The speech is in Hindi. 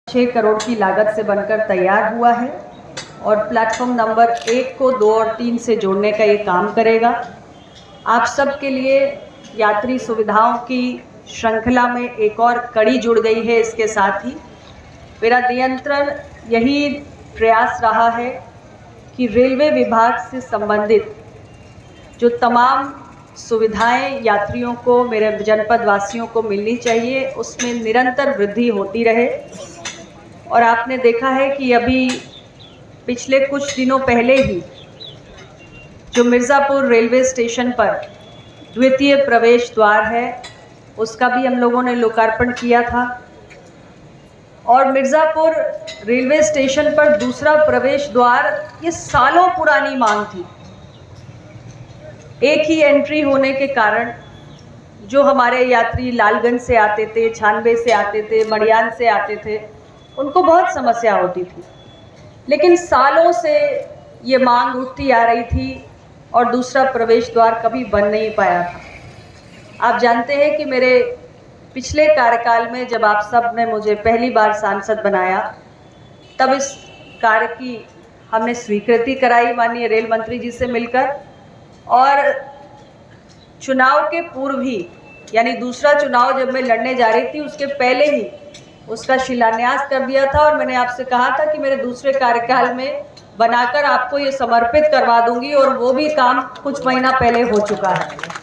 6 करोड़ की लागत से बनकर तैयार हुआ है और प्लेटफॉर्म नंबर 1 को 2 और 3 से जोड़ने का ये काम करेगा। आप सब के लिए यात्री सुविधाओं की श्रृंखला में एक और कड़ी जुड़ गई है। इसके साथ ही मेरा निरंतर यही प्रयास रहा है कि रेलवे विभाग से संबंधित जो तमाम सुविधाएं यात्रियों को, मेरे जनपद वासियों को मिलनी चाहिए, उसमें निरंतर वृद्धि होती रहे। और आपने देखा है कि अभी पिछले कुछ दिनों पहले ही जो मिर्ज़ापुर रेलवे स्टेशन पर द्वितीय प्रवेश द्वार है, उसका भी हम लोगों ने लोकार्पण किया था। और मिर्ज़ापुर रेलवे स्टेशन पर दूसरा प्रवेश द्वार ये सालों पुरानी मांग थी। एक ही एंट्री होने के कारण जो हमारे यात्री लालगंज से आते थे, छानबे से आते थे, मड़ियान से आते थे, उनको बहुत समस्या होती थी। लेकिन सालों से ये मांग उठती आ रही थी और दूसरा प्रवेश द्वार कभी बन नहीं पाया था। आप जानते हैं कि मेरे पिछले कार्यकाल में जब आप सब ने मुझे पहली बार सांसद बनाया, तब इस कार्य की हमने स्वीकृति कराई माननीय रेल मंत्री जी से मिलकर, और चुनाव के पूर्व ही, यानी दूसरा चुनाव जब मैं लड़ने जा रही थी उसके पहले ही उसका शिलान्यास कर दिया था। और मैंने आपसे कहा था कि मेरे दूसरे कार्यकाल में बनाकर आपको ये समर्पित करवा दूंगी, और वो भी काम कुछ महीना पहले हो चुका है।